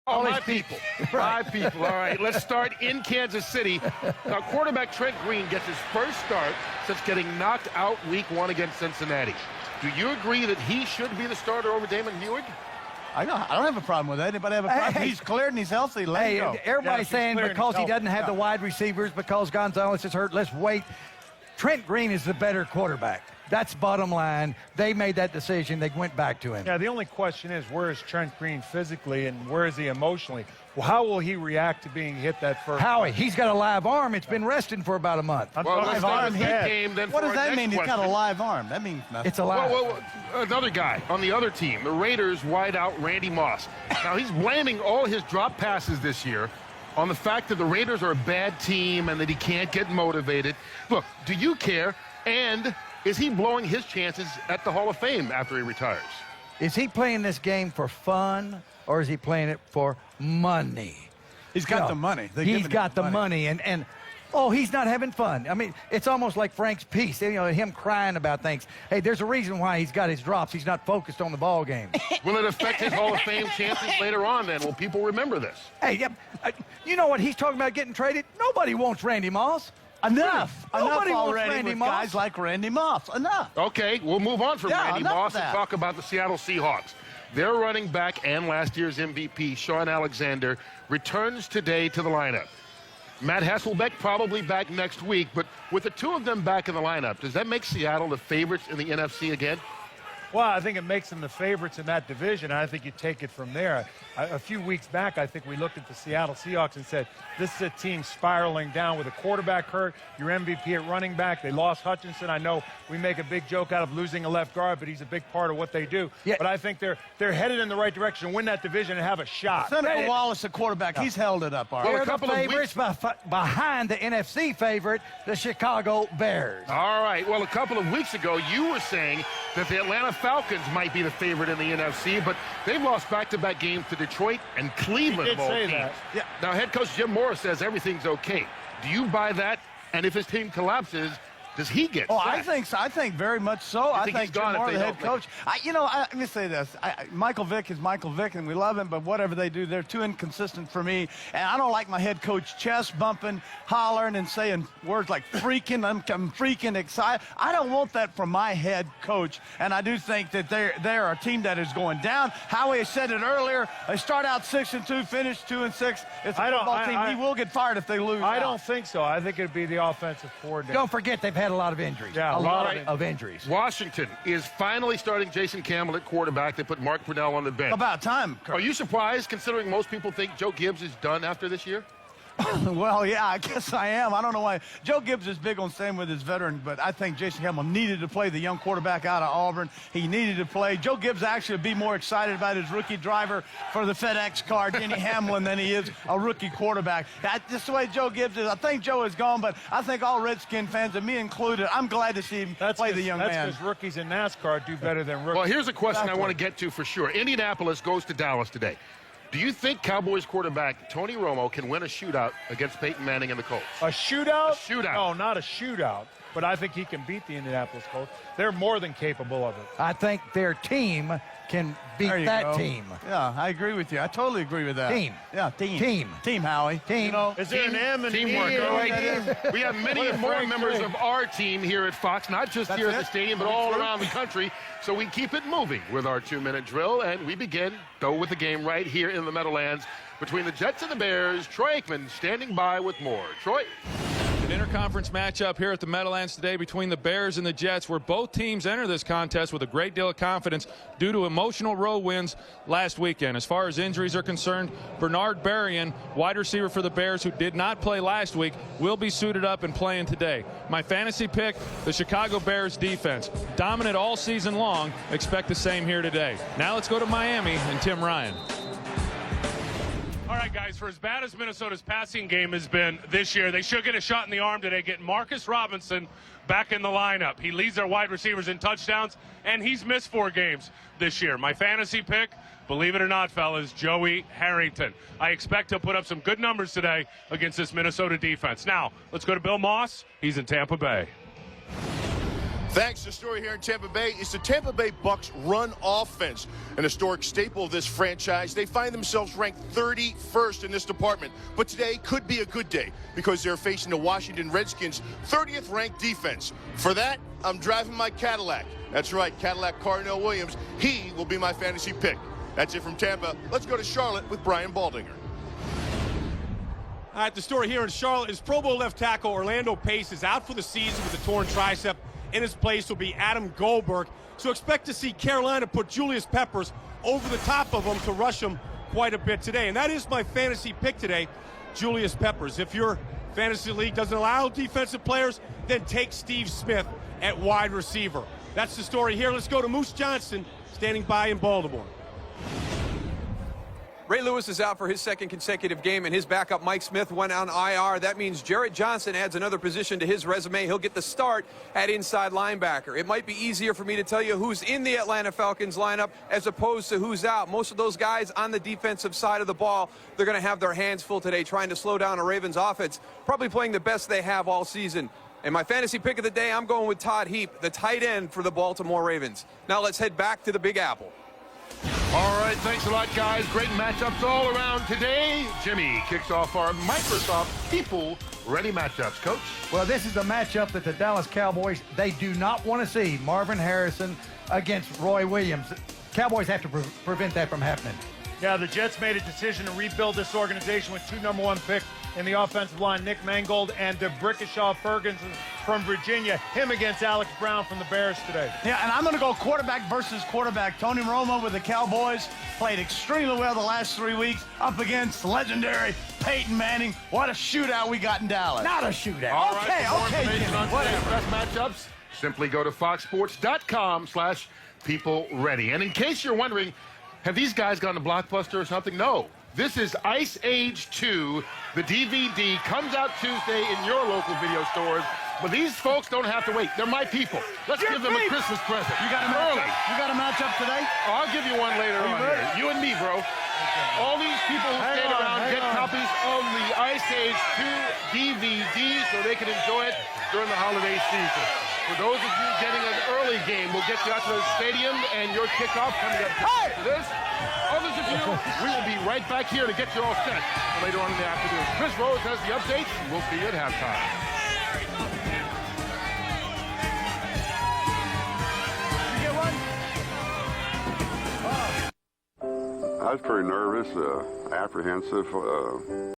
All my people. My people. All right, let's start in Kansas City. Now, quarterback Trent Green gets his first start since getting knocked out week 1 against Cincinnati. Do you agree that he should be the starter over Damon Hewig? I don't have a problem with that. Anybody have a problem? Hey, he's cleared and he's healthy. Let him go. Everybody's saying because he doesn't have the wide receivers, because Gonzalez is hurt, let's wait. Trent Green is the better quarterback. That's bottom line. They made that decision. They went back to him. Yeah, the only question is, where is Trent Green physically and where is he emotionally? Well, how will he react to being hit that first Howie, time? he's got a live arm. It's been resting for about a month. Well, let's start with that game then. What for does our that next mean? He's got a question. live arm. That means nothing. It's a live. Well, another guy on the other team, the Raiders wideout Randy Moss. Now, he's blaming all his drop passes this year on the fact that the Raiders are a bad team and that he can't get motivated. Look, do you care? And is he blowing his chances at the Hall of Fame after he retires? Is he playing this game for fun or is he playing it for money? He's got the money. He's got the money. And oh, he's not having fun. I mean, it's almost like Frank's piece, him crying about things. Hey, there's a reason why he's got his drops. He's not focused on the ball game. Will it affect his Hall of Fame chances later on then? Will people remember this? Hey, you know what he's talking about getting traded? Nobody wants Randy Moss. Enough Nobody wants already Randy with Moss. guys like Randy Moss. Enough. Okay, we'll move on from Randy enough Moss of and that. talk about the Seattle Seahawks. Their running back and last year's MVP, Sean Alexander, returns today to the lineup. Matt Hasselbeck probably back next week, but with the two of them back in the lineup, does that make Seattle the favorites in the NFC again? Well, I think it makes them the favorites in that division. I think you take it from there. A few weeks back, I think we looked at the Seattle Seahawks and said, this is a team spiraling down with a quarterback hurt, your MVP at running back. They lost Hutchinson. I know we make a big joke out of losing a left guard, but he's a big part of what they do. Yeah. But I think they're headed in the right direction to win that division and have a shot. Senator Wallace, the quarterback, he's held it up. All right. Well, They're a couple the of favorites behind the NFC favorite, the Chicago Bears. All right, well, a couple of weeks ago, you were saying that the Atlanta Falcons might be the favorite in the NFC, but they've lost back-to-back games to Detroit and Cleveland. He did say that. Yeah. Now, head coach Jim Morris says everything's okay. Do you buy that? And if his team collapses, does he get Oh, sacked? I think so. I think very much so. I think he's think Jim gone if Moore, they the head don't coach. Let me say this. Michael Vick is Michael Vick, and we love him, but whatever they do, they're too inconsistent for me. And I don't like my head coach chest bumping, hollering, and saying words like freaking. I'm freaking excited. I don't want that from my head coach. And I do think that they're a team that is going down. Howie said it earlier. They start out 6-2, finish 2-6. It's a football team. He will get fired if they lose. I don't think so. I think it'd be the offensive coordinator. Don't forget they've had a lot of injuries. Yeah, a lot of of injuries. Washington is finally starting Jason Campbell at quarterback. They put Mark Brunell on the bench. About time, Kurt. Are you surprised, considering most people think Joe Gibbs is done after this year? Well, yeah, I guess I am. I don't know why. Joe Gibbs is big on staying with his veteran, but I think Jason Campbell needed to play, the young quarterback out of Auburn. He needed to play. Joe Gibbs actually would be more excited about his rookie driver for the FedEx car, Denny Hamlin, than he is a rookie quarterback. That's just the way Joe Gibbs is. I think Joe is gone, but I think all Redskin fans, and me included, I'm glad to see him play the young man. That's because rookies in NASCAR do better than rookies. Well, here's a question I Exactly. want to get to for sure. Indianapolis goes to Dallas today. Do you think Cowboys quarterback Tony Romo can win a shootout against Peyton Manning and the Colts? A shootout? A shootout. No, not a shootout. But I think he can beat the Indianapolis Colts. They're more than capable of it. I think their team can beat There you that go. team. Yeah, I agree with you. I totally agree with that. Team. Yeah, team. Team. Team, Howie. Team. You know, Is there an M and Teamwork, E? all right? We have many What a more Frank members say. of our team here at Fox, not just That's here at the it? stadium, but all around the country. So we keep it moving with our 2-minute drill, and we begin, go with the game right here in the Meadowlands between the Jets and the Bears. Troy Aikman standing by with more. Troy? An interconference matchup here at the Meadowlands today between the Bears and the Jets, where both teams enter this contest with a great deal of confidence due to emotional road wins last weekend. As far as injuries are concerned, Bernard Berrien, wide receiver for the Bears, who did not play last week, will be suited up and playing today. My fantasy pick, the Chicago Bears defense. Dominant all season long. Expect the same here today. Now let's go to Miami and Tim Ryan. All right, guys, for as bad as Minnesota's passing game has been this year, they should get a shot in the arm today, getting Marcus Robinson back in the lineup. He leads their wide receivers in touchdowns, and he's missed 4 games this year. My fantasy pick, believe it or not, fellas, Joey Harrington. I expect he'll put up some good numbers today against this Minnesota defense. Now, let's go to Bill Moss. He's in Tampa Bay. Thanks. The story here in Tampa Bay is the Tampa Bay Bucks run offense, an historic staple of this franchise. They find themselves ranked 31st in this department, but today could be a good day because they're facing the Washington Redskins' 30th ranked defense. For that, I'm driving my Cadillac. That's right, Cadillac Cardinal Williams. He will be my fantasy pick. That's it from Tampa. Let's go to Charlotte with Brian Baldinger. All right, the story here in Charlotte is Pro Bowl left tackle Orlando Pace is out for the season with a torn tricep. In his place will be Adam Goldberg. So expect to see Carolina put Julius Peppers over the top of him to rush him quite a bit today. And that is my fantasy pick today, Julius Peppers. If your fantasy league doesn't allow defensive players, then take Steve Smith at wide receiver. That's the story here. Let's go to Moose Johnston standing by in Baltimore. Ray Lewis is out for his second consecutive game, and his backup Mike Smith went on IR. That means Jarrett Johnson adds another position to his resume. He'll get the start at inside linebacker. It might be easier for me to tell you who's in the Atlanta Falcons lineup as opposed to who's out. Most of those guys on the defensive side of the ball, they're going to have their hands full today trying to slow down a Ravens offense, probably playing the best they have all season. And my fantasy pick of the day, I'm going with Todd Heap, the tight end for the Baltimore Ravens. Now let's head back to the Big Apple. All right, thanks a lot, guys. Great matchups all around today. Jimmy kicks off our Microsoft People Ready matchups. Coach? Well, this is a matchup that the Dallas Cowboys, they do not want to see. Marvin Harrison against Roy Williams. Cowboys have to prevent that from happening. Yeah, the Jets made a decision to rebuild this organization with 2 number 1 picks in the offensive line, Nick Mangold and DeBrickashaw Ferguson from Virginia. Him against Alex Brown from the Bears today. Yeah, and I'm going to go quarterback versus quarterback. Tony Romo with the Cowboys played extremely well the last 3 weeks up against legendary Peyton Manning. What a shootout we got in Dallas. Not a shootout. All right, for more Okay, information Jimmy, on today's best matchups, simply go to foxsports.com/peopleready. And in case you're wondering, have these guys gone to Blockbuster or something? No. This is Ice Age 2. The DVD comes out Tuesday in your local video stores. But these folks don't have to wait. They're my people. Let's give them a Christmas present. You got a matchup? You got a matchup today? I'll give you one later on. Here. You and me, bro. All these people who stand around get copies of the Ice Age 2 DVD so they can enjoy it during the holiday season. For those of you getting an early game, we'll get you out to the stadium and your kickoff coming up to this. Others of you, we will be right back here to get you all set later on in the afternoon. Chris Rose has the updates. We'll see you at halftime. I was pretty nervous, apprehensive.